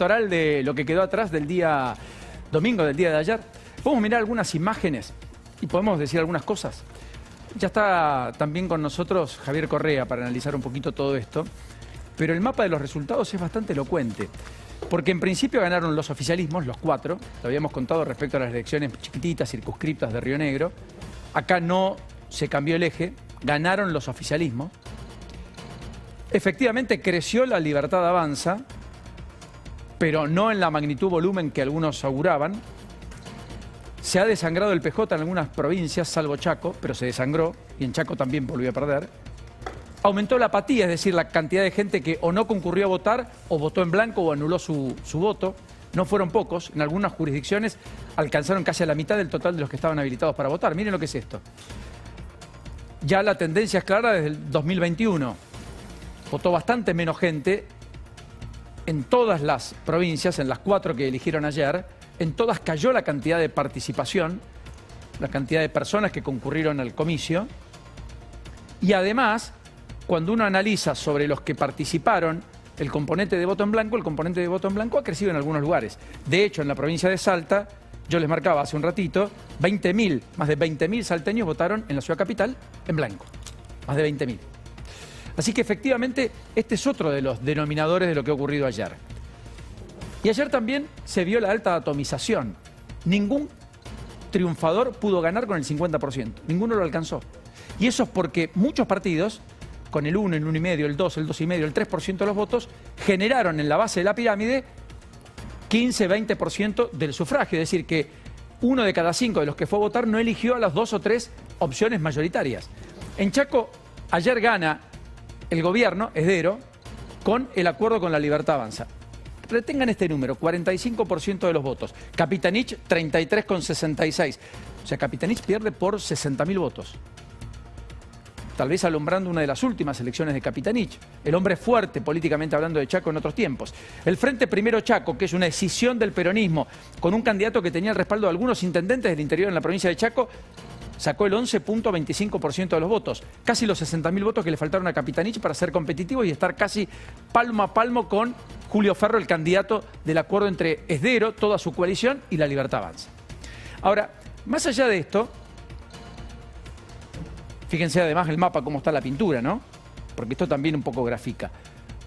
electoral de lo que quedó atrás del día domingo, del día de ayer. Podemos mirar algunas imágenes y podemos decir algunas cosas. Ya está también con nosotros Javier Correa para analizar un poquito todo esto, pero el mapa de los resultados es bastante elocuente, porque en principio ganaron los oficialismos, los 4, lo habíamos contado respecto a las elecciones chiquititas, circunscriptas de Río Negro. Acá no se cambió el eje, ganaron los oficialismos. Efectivamente creció la Libertad Avanza, pero no en la magnitud volumen que algunos auguraban. Se ha desangrado el PJ en algunas provincias, salvo Chaco, pero se desangró, y en Chaco también volvió a perder. Aumentó la apatía, es decir, la cantidad de gente que o no concurrió a votar, o votó en blanco, o anuló su voto. No fueron pocos, en algunas jurisdicciones alcanzaron casi a la mitad del total de los que estaban habilitados para votar. Miren lo que es esto. Ya la tendencia es clara desde el 2021. Votó bastante menos gente en todas las provincias, en las 4 que eligieron ayer. En todas cayó la cantidad de participación, la cantidad de personas que concurrieron al comicio. Y además, cuando uno analiza sobre los que participaron el componente de voto en blanco, el componente de voto en blanco ha crecido en algunos lugares. De hecho, en la provincia de Salta, yo les marcaba hace un ratito, más de 20.000 salteños votaron en la ciudad capital en blanco. Más de 20.000. Así que efectivamente este es otro de los denominadores de lo que ha ocurrido ayer. Y ayer también se vio la alta atomización. Ningún triunfador pudo ganar con el 50%. Ninguno lo alcanzó. Y eso es porque muchos partidos, con el 1, el 1,5, el 2, el 2,5, el 3% de los votos, generaron en la base de la pirámide 15-20% del sufragio. Es decir, que 1 de cada 5 de los que fue a votar no eligió a las 2 o 3 opciones mayoritarias. En Chaco, ayer gana el gobierno, Esdero, con el acuerdo con la Libertad Avanza. Retengan este número, 45% de los votos. Capitanich, 33,66. O sea, Capitanich pierde por 60.000 votos. Tal vez alumbrando una de las últimas elecciones de Capitanich. El hombre fuerte, políticamente hablando, de Chaco en otros tiempos. El Frente Primero Chaco, que es una escisión del peronismo, con un candidato que tenía el respaldo de algunos intendentes del interior en la provincia de Chaco, sacó el 11,25% de los votos. Casi los 60.000 votos que le faltaron a Capitanich para ser competitivo y estar casi palmo a palmo con Julio Ferro, el candidato del acuerdo entre Esdero, toda su coalición, y la Libertad Avanza. Ahora, más allá de esto, fíjense además el mapa, cómo está la pintura, ¿no? Porque esto también un poco grafica.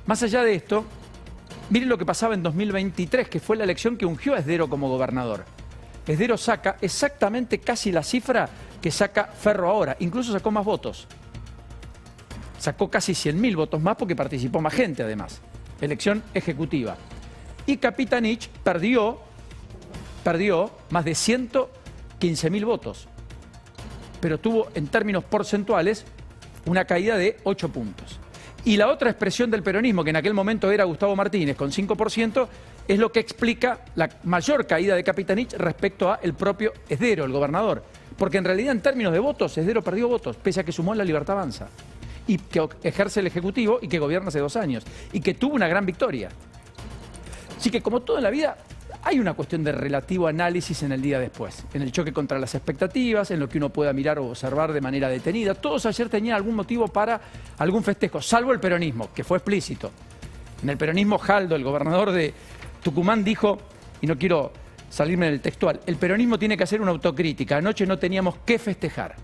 Más allá de esto, miren lo que pasaba en 2023, que fue la elección que ungió a Esdero como gobernador. Esdero saca exactamente casi la cifra que saca Ferro ahora. Incluso sacó más votos. Sacó casi 100.000 votos más porque participó más gente además. Elección ejecutiva. Y Capitanich perdió más de 115.000 votos. Pero tuvo en términos porcentuales una caída de 8 puntos. Y la otra expresión del peronismo, que en aquel momento era Gustavo Martínez, con 5%, es lo que explica la mayor caída de Capitanich respecto a el propio Esdero, el gobernador. Porque en realidad, en términos de votos, Esdero perdió votos, pese a que sumó la Libertad Avanza. Y que ejerce el Ejecutivo y que gobierna hace 2 años. Y que tuvo una gran victoria. Así que, como todo en la vida, hay una cuestión de relativo análisis en el día después. En el choque contra las expectativas, en lo que uno pueda mirar o observar de manera detenida. Todos ayer tenían algún motivo para algún festejo, salvo el peronismo, que fue explícito. En el peronismo, Jaldo, el gobernador de Tucumán, dijo, y no quiero salirme del textual, el peronismo tiene que hacer una autocrítica. Anoche no teníamos que festejar.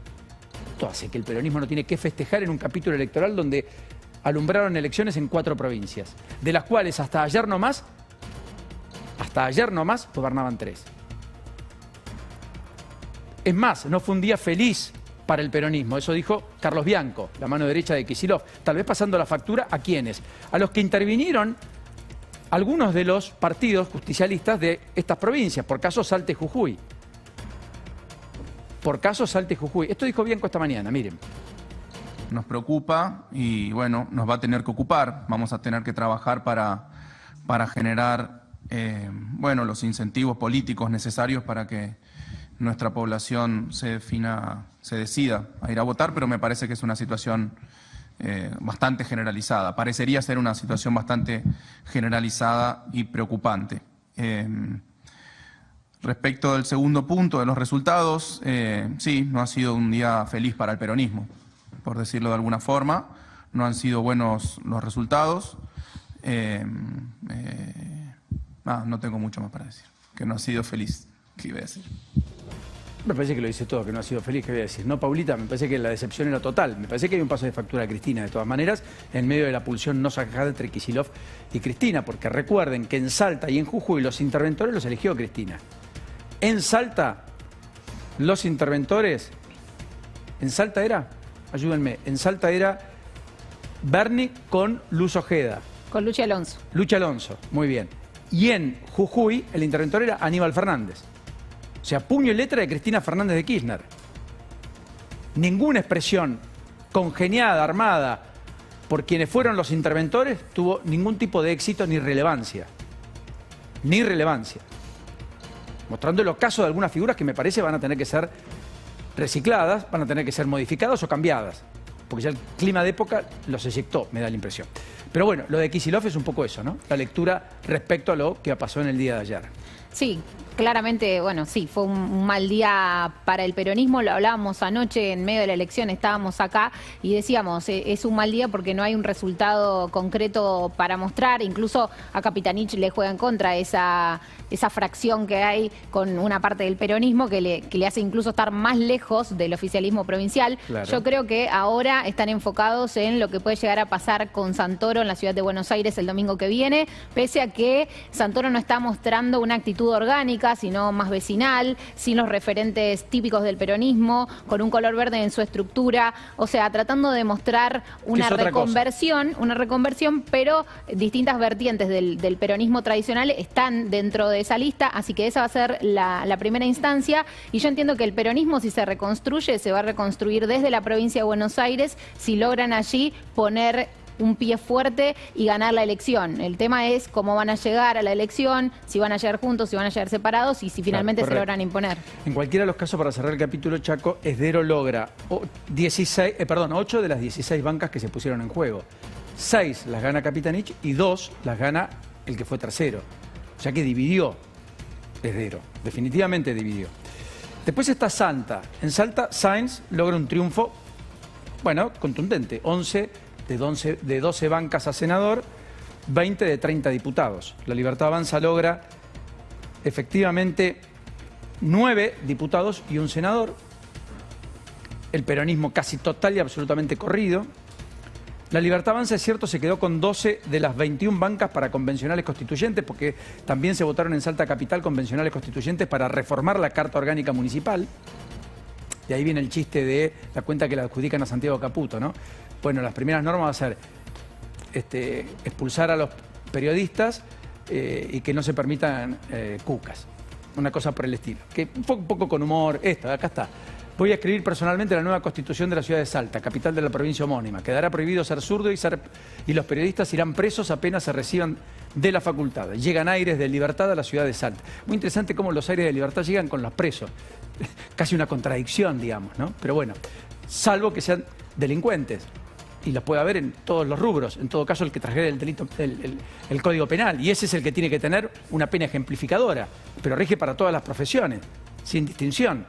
Esto hace que el peronismo no tiene que festejar en un capítulo electoral donde alumbraron elecciones en 4 provincias, de las cuales hasta ayer nomás gobernaban 3. Es más, no fue un día feliz para el peronismo, eso dijo Carlos Bianco, la mano derecha de Kicillof, tal vez pasando la factura ¿a quiénes? A los que intervinieron algunos de los partidos justicialistas de estas provincias, por caso Salta y Jujuy. Esto dijo Bianco esta mañana, miren. Nos preocupa y bueno, nos va a tener que ocupar. Vamos a tener que trabajar para generar los incentivos políticos necesarios para que nuestra población se decida a ir a votar, pero me parece que es una situación bastante generalizada. Parecería ser una situación bastante generalizada y preocupante. Respecto del segundo punto de los resultados, sí, no ha sido un día feliz para el peronismo, por decirlo de alguna forma. No han sido buenos los resultados. no tengo mucho más para decir. Que no ha sido feliz, ¿qué iba a decir? Me parece que lo dice todo, que no ha sido feliz, ¿qué voy a decir? No, Paulita, me parece que la decepción era total. Me parece que hay un paso de factura a Cristina, de todas maneras, en medio de la pulsión no sacada entre Kicillof y Cristina, porque recuerden que en Salta y en Jujuy los interventores los eligió Cristina. En Salta, los interventores, en Salta era, ayúdenme, en Salta era Bernie con Luz Ojeda. Con Luchi Alonso. Luchi Alonso, muy bien. Y en Jujuy, el interventor era Aníbal Fernández. O sea, puño y letra de Cristina Fernández de Kirchner. Ninguna expresión congeniada, armada por quienes fueron los interventores tuvo ningún tipo de éxito ni relevancia. Ni relevancia. Mostrando el ocaso de algunas figuras que me parece van a tener que ser recicladas, van a tener que ser modificadas o cambiadas. Porque ya el clima de época los eyectó, me da la impresión. Pero bueno, lo de Kicillof es un poco eso, ¿no? La lectura respecto a lo que pasó en el día de ayer. Sí, claramente, bueno, sí, fue un mal día para el peronismo, lo hablábamos anoche en medio de la elección, estábamos acá y decíamos, es un mal día porque no hay un resultado concreto para mostrar, incluso a Capitanich le juega en contra esa fracción que hay con una parte del peronismo que le hace incluso estar más lejos del oficialismo provincial. Claro. Yo creo que ahora están enfocados en lo que puede llegar a pasar con Santoro en la ciudad de Buenos Aires el domingo que viene, pese a que Santoro no está mostrando una actitud orgánica, sino más vecinal, sin los referentes típicos del peronismo, con un color verde en su estructura, o sea, tratando de mostrar una reconversión, pero distintas vertientes del peronismo tradicional están dentro de esa lista, así que esa va a ser la primera instancia, y yo entiendo que el peronismo, si se reconstruye, se va a reconstruir desde la provincia de Buenos Aires, si logran allí poner un pie fuerte y ganar la elección. El tema es cómo van a llegar a la elección, si van a llegar juntos, si van a llegar separados y si finalmente se logran imponer. En cualquiera de los casos, para cerrar el capítulo, Chaco, Esdero logra 8 de las 16 bancas que se pusieron en juego. 6 las gana Capitanich y 2 las gana el que fue tercero. O sea que dividió Esdero, definitivamente dividió. Después está Salta. En Salta, Sáenz logra un triunfo, bueno, contundente, 11 de 12 bancas a senador, 20 de 30 diputados. La Libertad Avanza logra efectivamente 9 diputados y un senador. El peronismo casi total y absolutamente corrido. La Libertad Avanza, es cierto, se quedó con 12 de las 21 bancas para convencionales constituyentes, porque también se votaron en Salta Capital convencionales constituyentes para reformar la Carta Orgánica Municipal. Y ahí viene el chiste de la cuenta que la adjudican a Santiago Caputo, ¿no? Bueno, las primeras normas va a ser expulsar a los periodistas y que no se permitan cucas. Una cosa por el estilo. Que un poco con humor, acá está. Voy a escribir personalmente la nueva constitución de la ciudad de Salta, capital de la provincia homónima. Quedará prohibido ser zurdo y los periodistas irán presos apenas se reciban de la facultad. Llegan aires de libertad a la ciudad de Salta. Muy interesante cómo los aires de libertad llegan con los presos. Casi una contradicción, digamos, ¿no? Pero bueno, salvo que sean delincuentes. Y los puede haber en todos los rubros, en todo caso el que transgrede el delito, el Código Penal, y ese es el que tiene que tener una pena ejemplificadora, pero rige para todas las profesiones, sin distinción,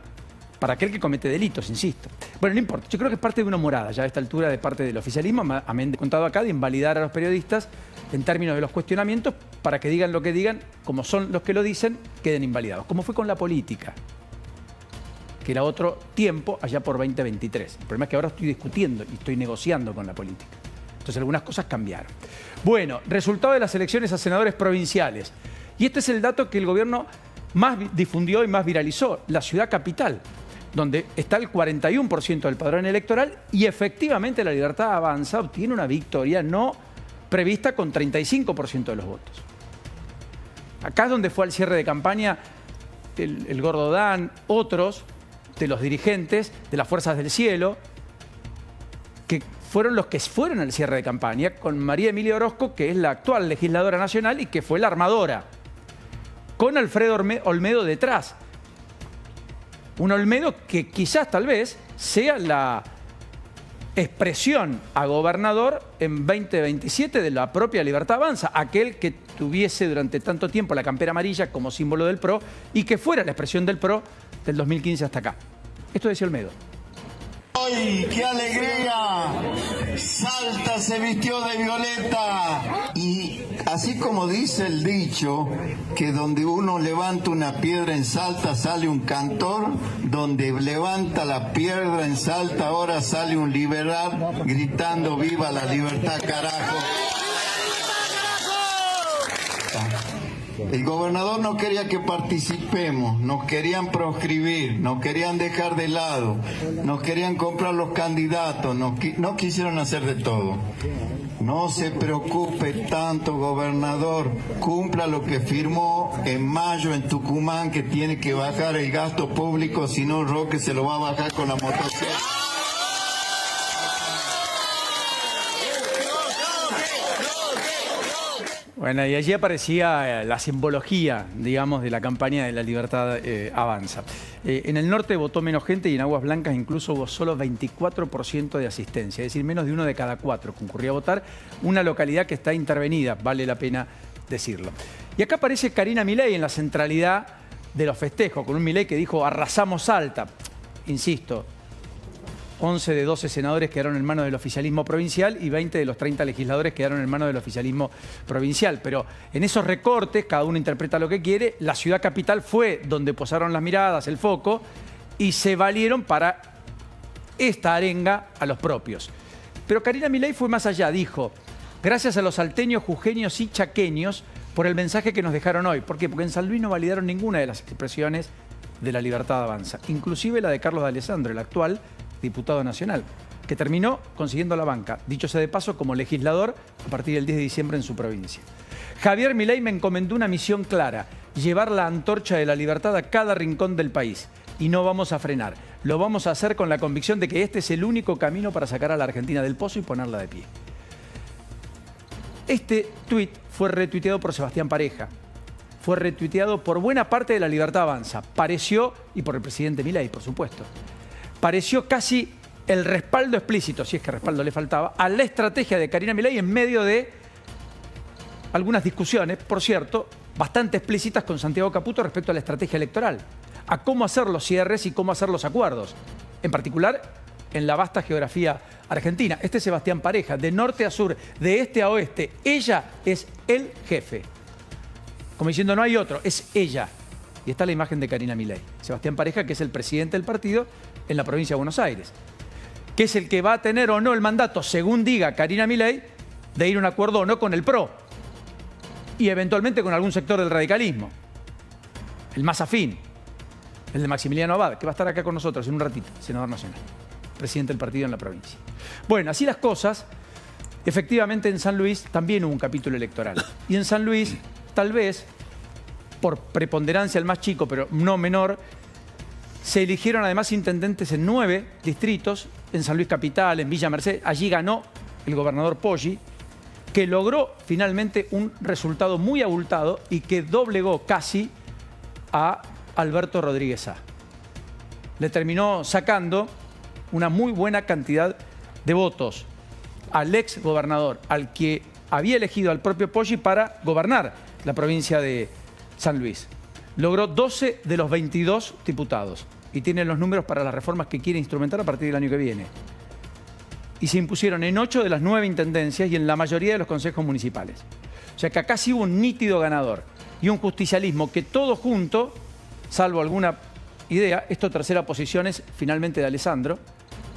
para aquel que comete delitos, insisto. Bueno, no importa, yo creo que es parte de una morada ya a esta altura de parte del oficialismo, me contado acá, de invalidar a los periodistas en términos de los cuestionamientos, para que digan lo que digan, como son los que lo dicen, queden invalidados, como fue con la política, que era otro tiempo allá por 2023. El problema es que ahora estoy discutiendo y estoy negociando con la política. Entonces algunas cosas cambiaron. Bueno, resultado de las elecciones a senadores provinciales. Y este es el dato que el gobierno más difundió y más viralizó. La ciudad capital, donde está el 41% del padrón electoral y efectivamente la Libertad Avanza obtiene una victoria no prevista con 35% de los votos. Acá es donde fue al cierre de campaña el Gordo Dan, otros de los dirigentes de las Fuerzas del Cielo, que fueron los que fueron al cierre de campaña, con María Emilia Orozco, que es la actual legisladora nacional y que fue la armadora, con Alfredo Olmedo detrás. Un Olmedo que quizás, tal vez, sea la expresión a gobernador en 2027 de la propia Libertad Avanza, aquel que tuviese durante tanto tiempo la campera amarilla como símbolo del PRO y que fuera la expresión del PRO del 2015 hasta acá. Esto decía Olmedo. hoy! ¡Qué alegría! Salta se vistió de violeta. Y así como dice el dicho, que donde uno levanta una piedra en Salta sale un cantor, donde levanta la piedra en Salta ahora sale un liberal gritando ¡viva la libertad, carajo! El gobernador no quería que participemos, nos querían proscribir, nos querían dejar de lado, nos querían comprar los candidatos, no quisieron hacer de todo. No se preocupe tanto, gobernador, cumpla lo que firmó en mayo en Tucumán, que tiene que bajar el gasto público, si no Roque se lo va a bajar con la motosierra. Bueno, y allí aparecía la simbología, digamos, de la campaña de La Libertad Avanza. En el norte votó menos gente y en Aguas Blancas incluso hubo solo 24% de asistencia, es decir, menos de 1 de cada 4 concurría a votar, una localidad que está intervenida, vale la pena decirlo. Y acá aparece Karina Milei en la centralidad de los festejos, con un Milei que dijo arrasamos Salta. Insisto, 11 de 12 senadores quedaron en manos del oficialismo provincial y 20 de los 30 legisladores quedaron en manos del oficialismo provincial. Pero en esos recortes, cada uno interpreta lo que quiere, la ciudad capital fue donde posaron las miradas, el foco, y se valieron para esta arenga a los propios. Pero Karina Milei fue más allá, dijo, gracias a los salteños, jujeños y chaqueños por el mensaje que nos dejaron hoy. ¿Por qué? Porque en San Luis no validaron ninguna de las expresiones de La Libertad Avanza, inclusive la de Carlos D'Alessandro, el actual diputado nacional, que terminó consiguiendo la banca, dicho sea de paso, como legislador a partir del 10 de diciembre en su provincia. Javier Milei me encomendó una misión clara, llevar la antorcha de la libertad a cada rincón del país. Y no vamos a frenar, lo vamos a hacer con la convicción de que este es el único camino para sacar a la Argentina del pozo y ponerla de pie. Este tuit fue retuiteado por Sebastián Pareja, fue retuiteado por buena parte de La Libertad Avanza, pareció, y por el presidente Milei, por supuesto. Pareció casi el respaldo explícito, si es que respaldo le faltaba, a la estrategia de Karina Milei en medio de algunas discusiones, por cierto, bastante explícitas con Santiago Caputo respecto a la estrategia electoral, a cómo hacer los cierres y cómo hacer los acuerdos, en particular en la vasta geografía argentina. Este es Sebastián Pareja, de norte a sur, de este a oeste, ella es el jefe. Como diciendo, no hay otro, es ella. Y está la imagen de Karina Milei. Sebastián Pareja, que es el presidente del partido en la provincia de Buenos Aires, que es el que va a tener o no el mandato, según diga Karina Milei, de ir a un acuerdo o no con el PRO y eventualmente con algún sector del radicalismo, el más afín, el de Maximiliano Abad, que va a estar acá con nosotros en un ratito, senador nacional, presidente del partido en la provincia. Bueno, así las cosas, efectivamente en San Luis también hubo un capítulo electoral. Y en San Luis, tal vez, por preponderancia el más chico, pero no menor, se eligieron además intendentes en 9 distritos, en San Luis Capital, en Villa Merced. Allí ganó el gobernador Poggi, que logró finalmente un resultado muy abultado y que doblegó casi a Alberto Rodríguez Sá. Le terminó sacando una muy buena cantidad de votos al ex gobernador, al que había elegido al propio Poggi para gobernar la provincia de San Luis. Logró 12 de los 22 diputados y tiene los números para las reformas que quiere instrumentar a partir del año que viene. Y se impusieron en 8 de las 9 intendencias y en la mayoría de los consejos municipales. O sea que acá sí hubo un nítido ganador y un justicialismo que todo junto, salvo alguna idea, esto tercera posición es finalmente de Alessandro,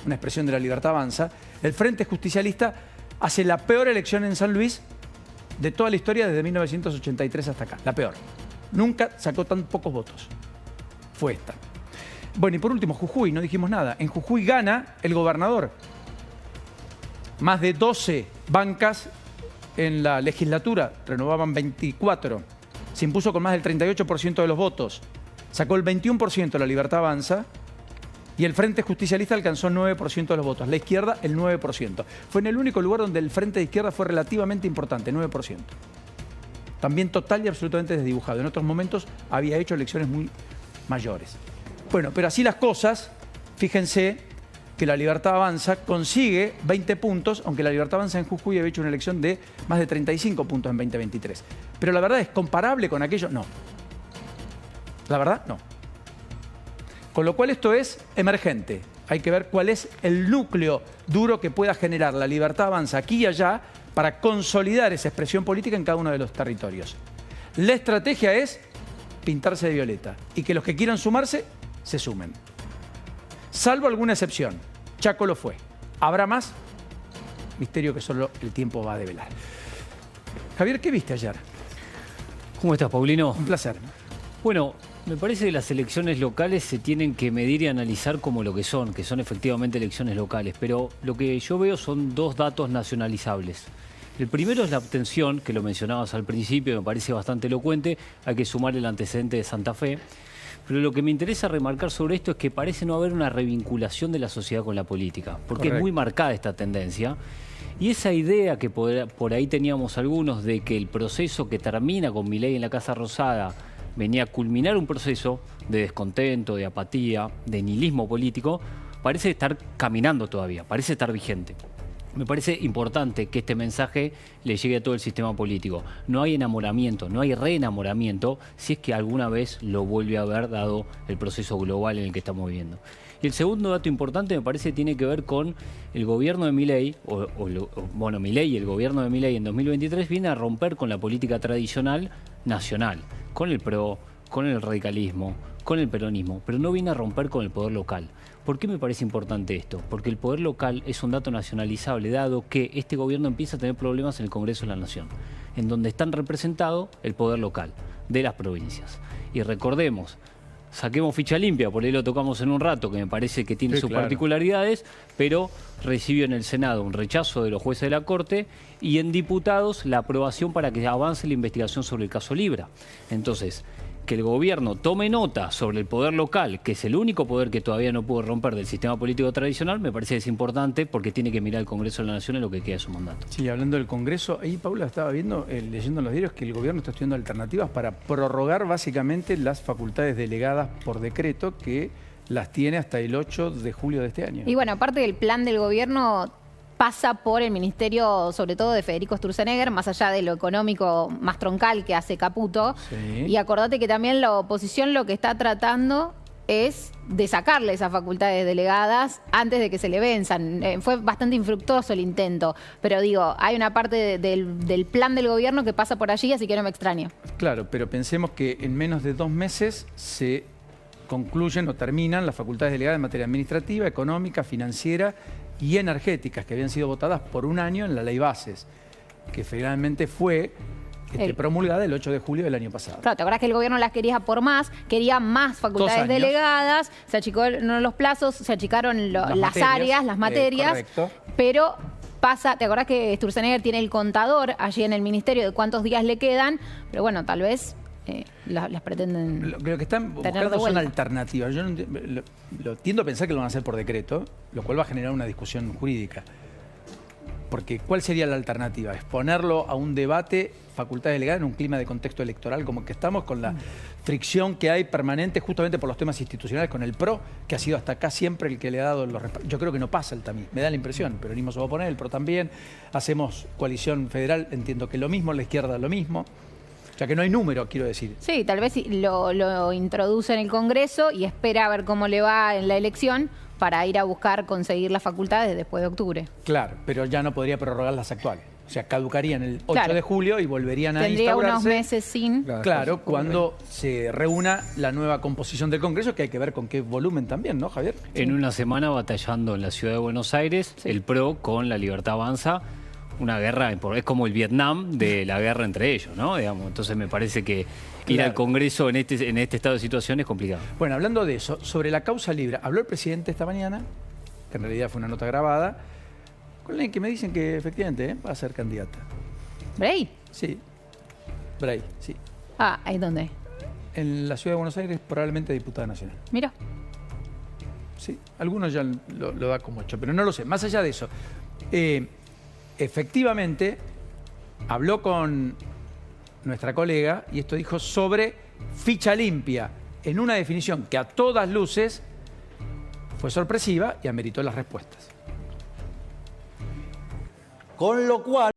una expresión de La Libertad Avanza, el Frente Justicialista hace la peor elección en San Luis de toda la historia desde 1983 hasta acá, la peor. Nunca sacó tan pocos votos. Fue esta. Bueno, y por último, Jujuy, no dijimos nada. En Jujuy gana el gobernador. Más de 12 bancas en la legislatura, renovaban 24. Se impuso con más del 38% de los votos. Sacó el 21% La Libertad Avanza y el Frente Justicialista alcanzó 9% de los votos. La izquierda, el 9%. Fue en el único lugar donde el Frente de Izquierda fue relativamente importante, 9%. También total y absolutamente desdibujado. En otros momentos había hecho elecciones muy mayores. Bueno, pero así las cosas, fíjense que La Libertad Avanza consigue 20 puntos, aunque La Libertad Avanza en Jujuy había hecho una elección de más de 35 puntos en 2023. Pero la verdad es comparable con aquello, no. La verdad, no. Con lo cual esto es emergente. Hay que ver cuál es el núcleo duro que pueda generar La Libertad Avanza aquí y allá para consolidar esa expresión política en cada uno de los territorios. La estrategia es pintarse de violeta y que los que quieran sumarse, se sumen. Salvo alguna excepción. Chaco lo fue. ¿Habrá más? Misterio que solo el tiempo va a develar. Javier, ¿qué viste ayer? ¿Cómo estás, Paulino? Un placer. Bueno, me parece que las elecciones locales se tienen que medir y analizar como lo que son efectivamente elecciones locales, pero lo que yo veo son dos datos nacionalizables. El primero es la abstención, que lo mencionabas al principio, me parece bastante elocuente, hay que sumar el antecedente de Santa Fe, pero lo que me interesa remarcar sobre esto es que parece no haber una revinculación de la sociedad con la política, porque Correcto. es muy marcada esta tendencia. Y esa idea que por ahí teníamos algunos de que el proceso que termina con Milei en la Casa Rosada venía a culminar un proceso de descontento, de apatía, de nihilismo político, parece estar caminando todavía, parece estar vigente. Me parece importante que este mensaje le llegue a todo el sistema político. No hay enamoramiento, no hay reenamoramiento si es que alguna vez lo vuelve a haber dado el proceso global en el que estamos viviendo. Y el segundo dato importante me parece tiene que ver con el gobierno de Milei, Milei y el gobierno de Milei en 2023 viene a romper con la política tradicional nacional, con el PRO, con el radicalismo, con el peronismo, pero no viene a romper con el poder local. ¿Por qué me parece importante esto? Porque el poder local es un dato nacionalizable, dado que este gobierno empieza a tener problemas en el Congreso de la Nación, en donde están representados el poder local de las provincias. Y recordemos, saquemos ficha limpia, por ahí lo tocamos en un rato, que me parece que tiene sus particularidades, pero recibió en el Senado un rechazo de los jueces de la Corte y en diputados la aprobación para que avance la investigación sobre el caso Libra. Entonces, que el gobierno tome nota sobre el poder local, que es el único poder que todavía no pudo romper del sistema político tradicional, me parece que es importante porque tiene que mirar el Congreso de la Nación en lo que queda de su mandato. Sí, hablando del Congreso, ahí Paula estaba viendo, leyendo en los diarios, que el gobierno está estudiando alternativas para prorrogar básicamente las facultades delegadas por decreto que las tiene hasta el 8 de julio de este año. Y bueno, aparte del plan del gobierno pasa por el ministerio, sobre todo de Federico Sturzenegger, más allá de lo económico más troncal que hace Caputo. Sí. Y acordate que también la oposición lo que está tratando es de sacarle esas facultades delegadas antes de que se le venzan. Fue bastante infructuoso el intento, pero digo, hay una parte del plan del gobierno que pasa por allí, así que no me extraño. Claro, pero pensemos que en menos de 2 meses se concluyen o terminan las facultades delegadas en materia administrativa, económica, financiera y energéticas que habían sido votadas por un año en la Ley Bases, que finalmente fue promulgada el 8 de julio del año pasado. Claro, ¿te acordás que el gobierno las quería por más? Quería más facultades delegadas, se achicaron los plazos, se achicaron las áreas, las materias, correcto. Pero pasa, ¿te acordás que Sturzenegger tiene el contador allí en el ministerio de cuántos días le quedan? Pero bueno, tal vez las pretenden Lo que están buscando son alternativas. Yo lo tiendo a pensar que lo van a hacer por decreto, lo cual va a generar una discusión jurídica. Porque ¿cuál sería la alternativa? Exponerlo a un debate, facultades delegadas, en un clima de contexto electoral como que estamos, con la fricción que hay permanente justamente por los temas institucionales con el PRO, que ha sido hasta acá siempre el que le ha dado los respaldos. Yo creo que no pasa el tamiz, me da la impresión. El peronismo se va a oponer, el PRO también. Hacemos coalición federal, entiendo que lo mismo, la izquierda lo mismo. O sea que no hay número, quiero decir. Sí, tal vez lo introduce en el Congreso y espera a ver cómo le va en la elección para ir a buscar conseguir las facultades después de octubre. Claro, pero ya no podría prorrogar las actuales. O sea, caducarían el 8 de julio y volverían a instaurarse. Tendría unos meses sin. Claro, cuando se reúna la nueva composición del Congreso, que hay que ver con qué volumen también, ¿no, Javier? En una semana batallando en la ciudad de Buenos Aires, el PRO con La Libertad Avanza. Una guerra, es como el Vietnam de la guerra entre ellos, ¿no? Digamos, entonces me parece que ir al Congreso en este estado de situación es complicado. Bueno, hablando de eso, sobre la causa Libra, habló el presidente esta mañana, que en realidad fue una nota grabada, con la que me dicen que efectivamente va a ser candidata. ¿Brey? Sí, Brey, sí. Ah, ¿ahí dónde? En la ciudad de Buenos Aires, probablemente diputada nacional. Mira. Sí, algunos ya lo da como hecho, pero no lo sé. Más allá de eso, efectivamente, habló con nuestra colega y esto dijo sobre ficha limpia, en una definición que a todas luces fue sorpresiva y ameritó las respuestas. Con lo cual